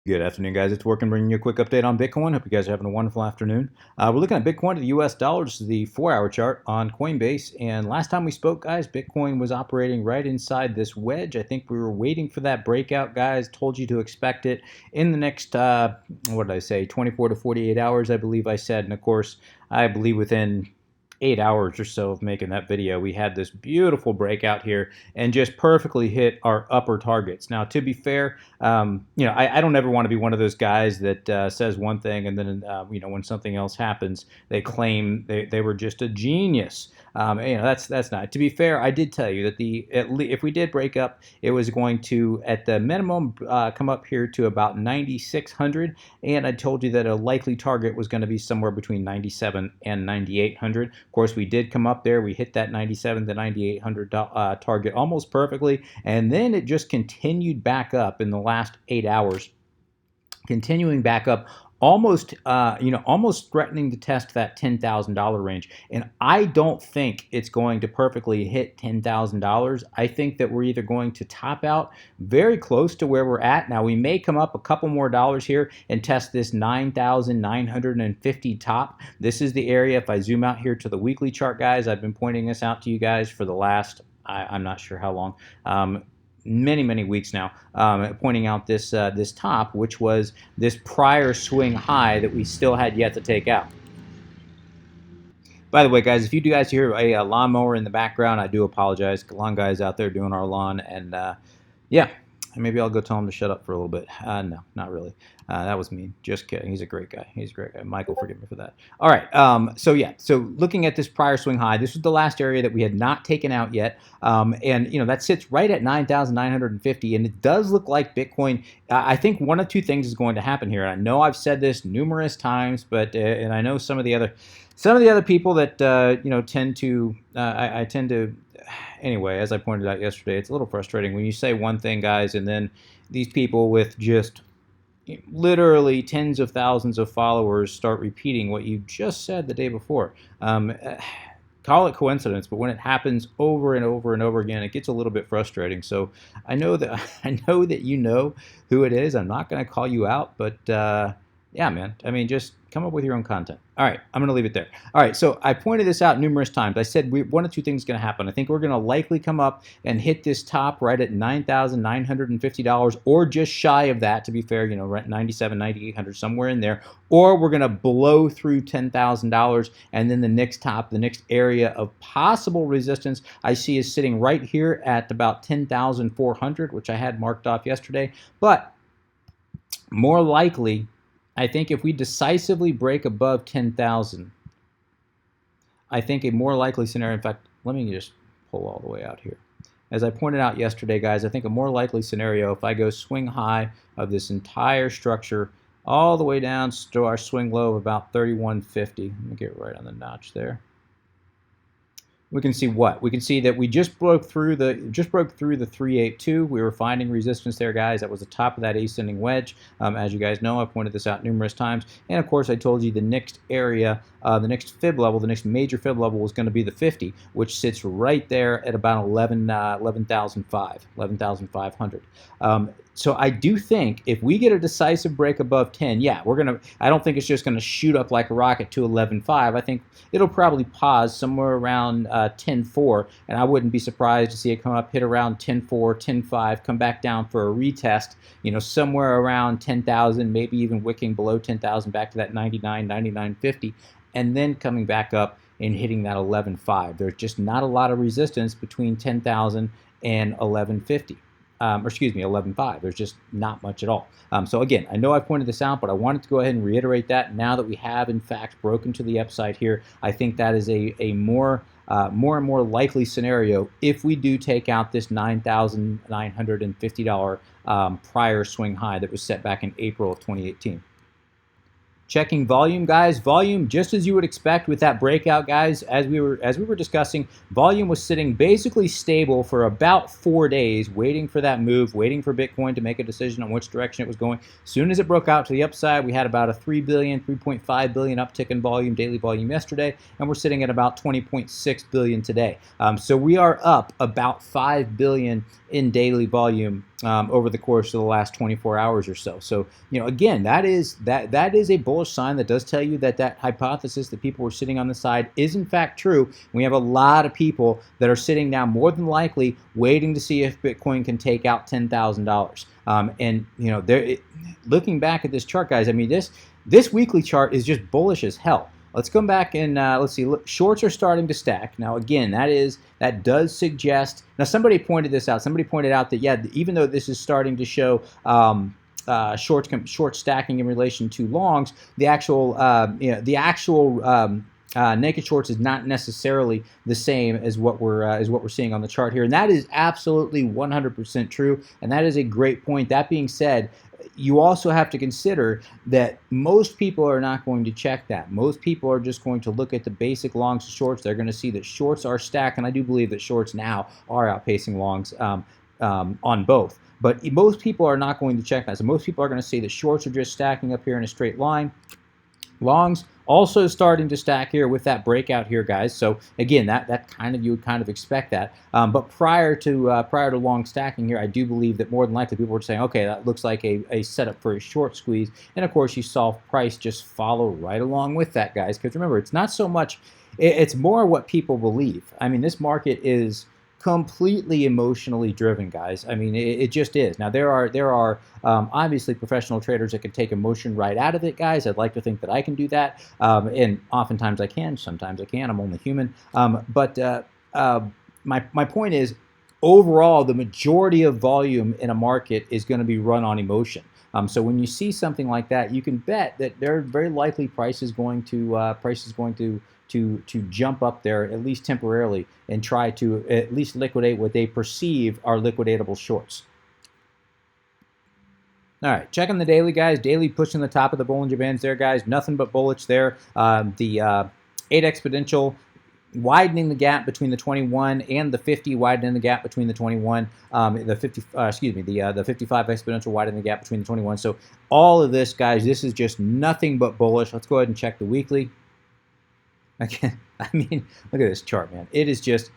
Good afternoon, guys. It's Working, bringing you a quick update on Bitcoin. Hope you guys are having a wonderful afternoon. We're looking at Bitcoin to the US dollar. This is the 4-hour chart on Coinbase. And last time we spoke, guys, Bitcoin was operating right inside this wedge. I think we were waiting for that breakout, guys. Told you to expect it in the next, what did I say, 24 to 48 hours, I believe I said. And of course, I believe within 8 hours or so of making that video, we had this beautiful breakout here and just perfectly hit our upper targets. Now, to be fair, I don't ever want to be one of those guys that says one thing and then, when something else happens, they claim they were just a genius. That's not. To be fair, I did tell you that if we did break up, it was going to, at the minimum, come up here to about 9,600, and I told you that a likely target was going to be somewhere between 97 and 9,800. Of course, we did come up there. We hit that 97 to 9,800 target almost perfectly, and then it just continued back up in the last 8 hours, continuing back up, almost threatening to test that $10,000 range. And I don't think it's going to perfectly hit $10,000. I think that we're either going to top out very close to where we're at. Now, we may come up a couple more dollars here and test this 9,950 top. This is the area. If I zoom out here to the weekly chart, guys, I've been pointing this out to you guys for the last, I'm not sure how long, many weeks now, pointing out this top, which was this prior swing high that we still had yet to take out. By the way, guys, if you do guys hear a lawnmower in the background, I do apologize. Lawn guys out there doing our lawn, and yeah, maybe I'll go tell him to shut up for a little bit. No, not really. That was mean. Just kidding. He's a great guy. He's a great guy. Michael, forgive me for that. All right. So looking at this prior swing high, this was the last area that we had not taken out yet. And that sits right at 9,950. And it does look like Bitcoin, I think one of two things is going to happen here. And I know I've said this numerous times, but, and I know some of the other people that, tend to, I tend to, anyway, as I pointed out yesterday, it's a little frustrating when you say one thing, guys, and then these people with just literally tens of thousands of followers start repeating what you just said the day before. Call it coincidence, but when it happens over and over and over again, it gets a little bit frustrating. So I know that you know who it is. I'm not going to call you out, but yeah, man. I mean, just come up with your own content. All right, I'm going to leave it there. All right, so I pointed this out numerous times. I said one of two things is going to happen. I think we're going to likely come up and hit this top right at $9,950, or just shy of that, to be fair, right at 97, 9,800, somewhere in there. Or we're going to blow through $10,000, and then the next top, the next area of possible resistance I see is sitting right here at about 10,400, which I had marked off yesterday. But more likely, I think if we decisively break above 10,000, I think a more likely scenario, in fact, let me just pull all the way out here. As I pointed out yesterday, guys, I think a more likely scenario, if I go swing high of this entire structure all the way down to our swing low of about 3150. Let me get right on the notch there. We can see what? We can see that we just broke through the 382. We were finding resistance there, guys. That was the top of that ascending wedge. As you guys know, I've pointed this out numerous times. And of course, I told you the next area, the next fib level, the next major fib level was going to be the 50, which sits right there at about 11,500. So I do think if we get a decisive break above 10, yeah, I don't think it's just gonna shoot up like a rocket to 11.5. I think it'll probably pause somewhere around 10.4, and I wouldn't be surprised to see it come up, hit around 10.4, 10.5, come back down for a retest, somewhere around 10,000, maybe even wicking below 10,000 back to that 99, 99.50, and then coming back up and hitting that 11.5. There's just not a lot of resistance between 10,000 and 11.50. Or excuse me, 11.5. There's just not much at all. So again, I know I pointed this out, but I wanted to go ahead and reiterate that now that we have, in fact, broken to the upside here. I think that is a more and more likely scenario if we do take out this $9,950 prior swing high that was set back in April of 2018. Checking volume, guys. Volume, just as you would expect with that breakout, guys, as we were discussing, volume was sitting basically stable for about 4 days, waiting for that move, waiting for Bitcoin to make a decision on which direction it was going. As soon as it broke out to the upside, we had about a 3.5 billion uptick in volume, daily volume yesterday, and we're sitting at about 20.6 billion today. So we are up about 5 billion in daily volume over the course of the last 24 hours or so. So, again, that is a bullish sign that does tell you that that hypothesis that people were sitting on the side is in fact true. We have a lot of people that are sitting now, more than likely, waiting to see if Bitcoin can take out $10,000. And looking back at this chart, guys, I mean, this weekly chart is just bullish as hell. Let's come back and let's see. Look, shorts are starting to stack. Now, again, that does suggest. Now, somebody pointed this out. Somebody pointed out that, yeah, even though this is starting to show short stacking in relation to longs, the actual naked shorts is not necessarily the same as what we're seeing on the chart here, and that is absolutely 100% true, and that is a great point. That being said, you also have to consider that most people are not going to check that. Most people are just going to look at the basic longs to shorts. They're going to see that shorts are stacked, and I do believe that shorts now are outpacing longs on both. But most people are not going to check that. So most people are going to see that shorts are just stacking up here in a straight line. Longs also starting to stack here with that breakout here, guys. So again, you would kind of expect that. But prior to long stacking here, I do believe that more than likely people were saying, okay, that looks like a setup for a short squeeze. And of course, you saw price just follow right along with that, guys. Because remember, it's not so much, it's more what people believe. I mean, this market is completely emotionally driven, guys. I mean, it just is. Now, there are obviously professional traders that can take emotion right out of it, guys. I'd like to think that I can do that, and oftentimes I can. Sometimes I can. I'm only human. But my point is, overall, the majority of volume in a market is going to be run on emotion. So when you see something like that, you can bet that they're very likely price is going to jump up there, at least temporarily, and try to at least liquidate what they perceive are liquidatable shorts. All right, checking the daily, guys. Daily pushing the top of the Bollinger Bands there, guys. Nothing but bullish there. The 8 exponential widening the gap between the 21 and the 50, widening the gap between the 21, the 55 exponential widening the gap between the 21. So all of this, guys, this is just nothing but bullish. Let's go ahead and check the weekly. Again, I mean, look at this chart, man. It is just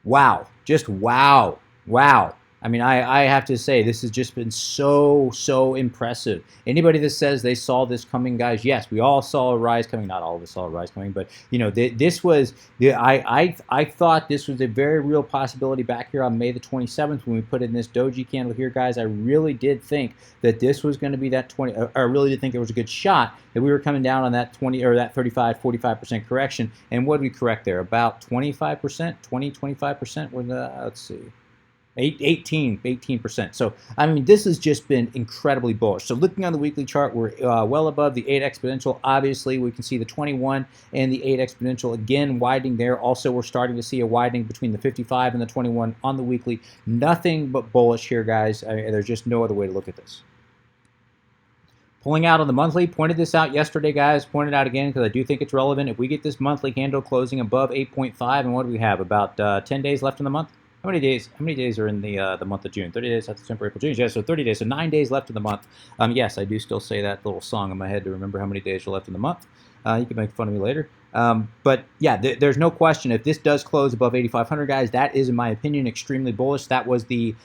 wow. Just wow. Wow. I mean, I have to say, this has just been so impressive. Anybody that says they saw this coming, guys, yes, we all saw a rise coming. Not all of us saw a rise coming, but, this was, I thought this was a very real possibility back here on May the 27th when we put in this doji candle here, guys. I really did think that this was going to be that 20, I really did think there was a good shot that we were coming down on that 20 or that 35, 45% correction. And what did we correct there? About 25%, 20, 25% was, let's see. 18%. So, I mean, this has just been incredibly bullish. So looking on the weekly chart, we're well above the 8 exponential. Obviously, we can see the 21 and the 8 exponential again widening there. Also, we're starting to see a widening between the 55 and the 21 on the weekly. Nothing but bullish here, guys. I mean, there's just no other way to look at this. Pulling out on the monthly, pointed this out yesterday, guys. Pointed out again because I do think it's relevant. If we get this monthly candle closing above 8.5, and what do we have? About 10 days left in the month? How many days are in the month of June? 30 days after September, April, June. Yeah, so 30 days. So 9 days left in the month. Yes, I do still say that little song in my head to remember how many days are left in the month. You can make fun of me later. But yeah, there's no question. If this does close above 8,500, guys, that is, in my opinion, extremely bullish. That was the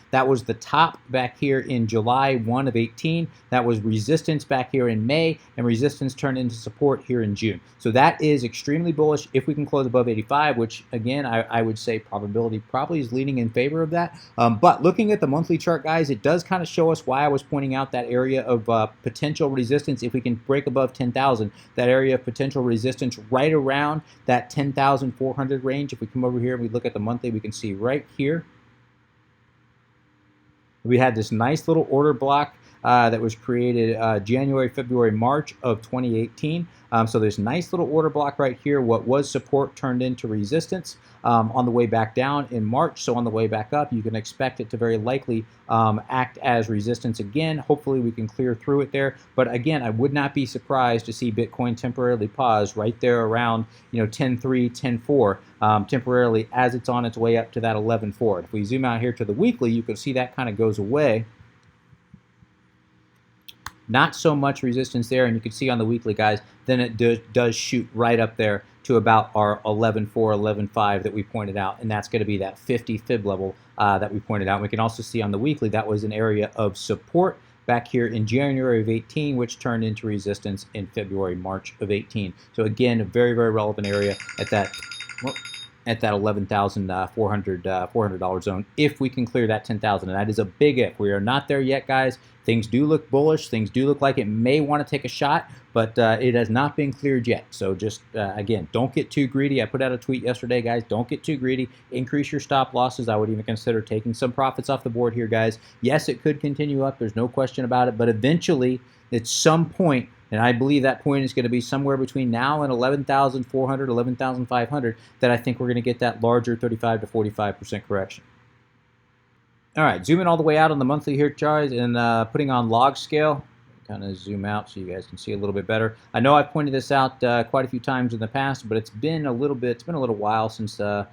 top back here in July 1 of 18. That was resistance back here in May, and resistance turned into support here in June. So that is extremely bullish. If we can close above 85, which again, I would say probability probably is leaning in favor of that. But looking at the monthly chart, guys, it does kind of show us why I was pointing out that area of potential resistance. If we can break above 10,000, that area of potential resistance right around that 10,400 range. If we come over here and we look at the monthly, we can see right here we had this nice little order block that was created January, February, March of 2018. So there's a nice little order block right here. What was support turned into resistance on the way back down in March. So on the way back up, you can expect it to very likely act as resistance again. Hopefully we can clear through it there. But again, I would not be surprised to see Bitcoin temporarily pause right there around 10.3, 10.4 temporarily as it's on its way up to that 11.4. If we zoom out here to the weekly, you can see that kind of goes away. Not so much resistance there, and you can see on the weekly, guys, then it does shoot right up there to about our 11.4, 11.5 that we pointed out, and that's going to be that 50 fib level that we pointed out. And we can also see on the weekly that was an area of support back here in January of 18, which turned into resistance in February, March of 18. So again, a very, very relevant area at that $11,400 zone if we can clear that 10,000, and that is a big if. We are not there yet, guys. Things do look bullish. Things do look like it may want to take a shot, but it has not been cleared yet. So just, again, don't get too greedy. I put out a tweet yesterday, guys. Don't get too greedy. Increase your stop losses. I would even consider taking some profits off the board here, guys. Yes, it could continue up. There's no question about it, but eventually, at some point, and I believe that point is going to be somewhere between now and 11,400, 11,500, that I think we're going to get that larger 35 to 45% correction. All right, zooming all the way out on the monthly here, guys, and putting on log scale. Kind of zoom out so you guys can see a little bit better. I know I've pointed this out quite a few times in the past, but it's been a little while since I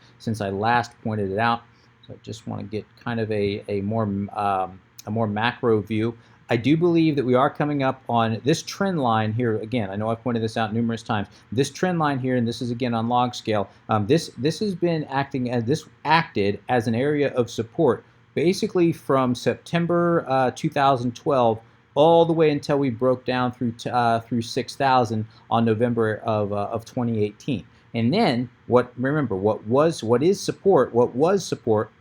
last pointed it out. So I just want to get kind of a more macro view. I do believe that we are coming up on this trend line here. Again, I know I've pointed this out numerous times. This trend line here, and this is again on log scale. This has been acted as an area of support, basically from September 2012 all the way until we broke down through 6,000 on November of 2018. And then what is support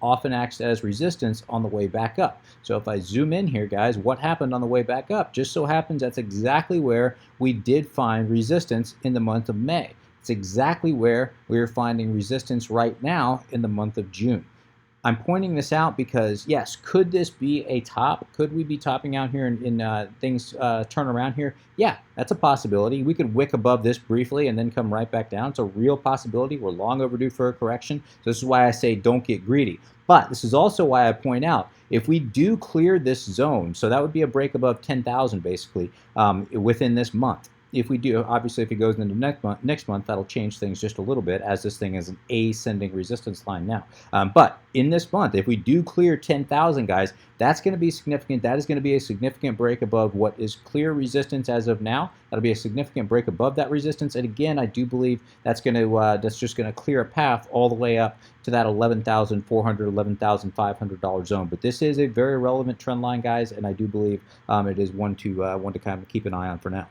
often acts as resistance on the way back up. So if I zoom in here, guys, what happened on the way back up? Just so happens that's exactly where we did find resistance in the month of May. It's exactly where we are finding resistance right now in the month of June. I'm pointing this out because, yes, could this be a top? Could we be topping out here and things turn around here? Yeah, that's a possibility. We could wick above this briefly and then come right back down. It's a real possibility. We're long overdue for a correction. So this is why I say don't get greedy. But this is also why I point out, if we do clear this zone, so that would be a break above 10,000 basically within this month. If we do, obviously, if it goes into next month, that'll change things just a little bit, as this thing is an ascending resistance line now. But in this month, if we do clear 10,000, guys, that's going to be significant. That is going to be a significant break above what is clear resistance as of now. That'll be a significant break above that resistance. And again, I do believe that's going to just going to clear a path all the way up to that $11,400, $11,500 zone. But this is a very relevant trend line, guys, and I do believe it is one to kind of keep an eye on for now.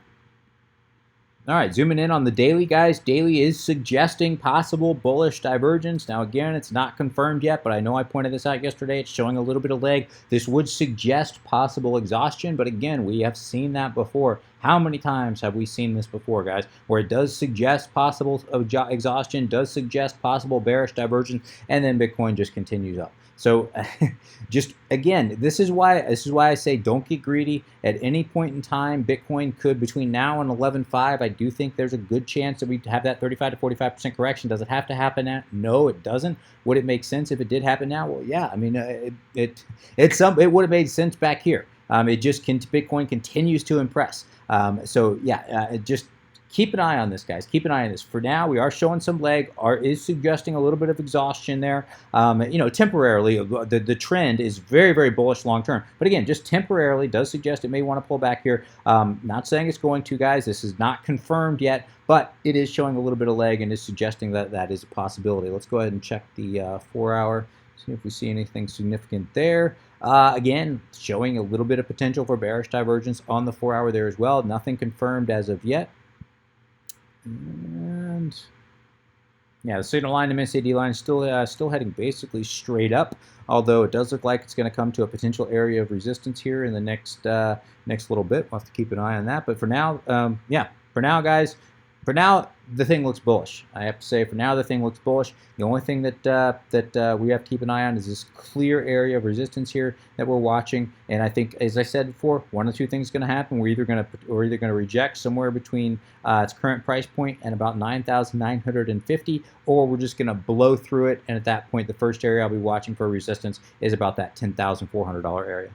All right, zooming in on the daily, guys. Daily is suggesting possible bullish divergence. Now, again, it's not confirmed yet, but I know I pointed this out yesterday. It's showing a little bit of leg. This would suggest possible exhaustion, but again, we have seen that before. How many times have we seen this before, guys, where it does suggest possible exhaustion, does suggest possible bearish divergence, and then Bitcoin just continues up? So just again, this is why I say don't get greedy. At any point in time, Bitcoin could, between now and 11.5, I do think there's a good chance that we have that 35 to 45% correction. Does it have to happen now? No, it doesn't. Would it make sense if it did happen now? Well, yeah. I mean, it would have made sense back here. Bitcoin continues to impress. So yeah, just keep an eye on this, guys. Keep an eye on this. For now, we are showing some leg. Is suggesting a little bit of exhaustion there. Temporarily, the trend is very, very bullish long term. But again, just temporarily does suggest it may want to pull back here. Not saying it's going to, guys. This is not confirmed yet, but it is showing a little bit of leg and is suggesting that that is a possibility. Let's go ahead and check the 4 hour. See if we see anything significant there. Again, showing a little bit of potential for bearish divergence on the 4 hour there as well. Nothing confirmed as of yet. And yeah, the signal line, the MACD line, still heading basically straight up. Although it does look like it's going to come to a potential area of resistance here in the next little bit. We'll have to keep an eye on that. But for now, for now, guys. For now, the thing looks bullish. I have to say, for now, the thing looks bullish. The only thing that we have to keep an eye on is this clear area of resistance here that we're watching. And I think, as I said before, one of two things is going to happen. We're either going to reject somewhere between its current price point and about 9,950, or we're just going to blow through it. And at that point, the first area I'll be watching for resistance is about that $10,400 area.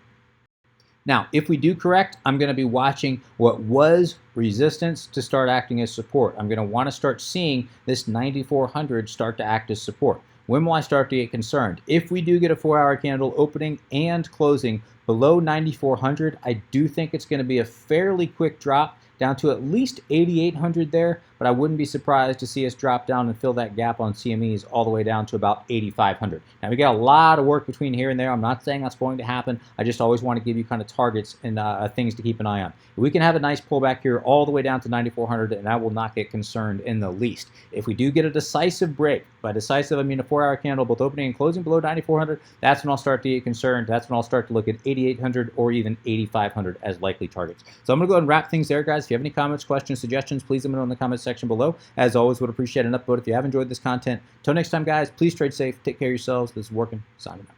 Now, if we do correct, I'm going to be watching what was resistance to start acting as support. I'm going to want to start seeing this 9,400 start to act as support. When will I start to get concerned? If we do get a 4 hour candle opening and closing below 9,400, I do think it's going to be a fairly quick drop down to at least 8,800 there. but I wouldn't be surprised to see us drop down and fill that gap on CMEs all the way down to about 8,500. Now, we got a lot of work between here and there. I'm not saying that's going to happen. I just always want to give you kind of targets and things to keep an eye on. We can have a nice pullback here all the way down to 9,400, and I will not get concerned in the least. If we do get a decisive break, by decisive I mean a 4-hour candle, both opening and closing below 9,400, that's when I'll start to get concerned. That's when I'll start to look at 8,800 or even 8,500 as likely targets. So I'm going to go ahead and wrap things there, guys. If you have any comments, questions, suggestions, please let me know in the comments section below. As always, would appreciate an upvote if you have enjoyed this content. Until next time, guys, please trade safe. Take care of yourselves. This is Working. Signing out.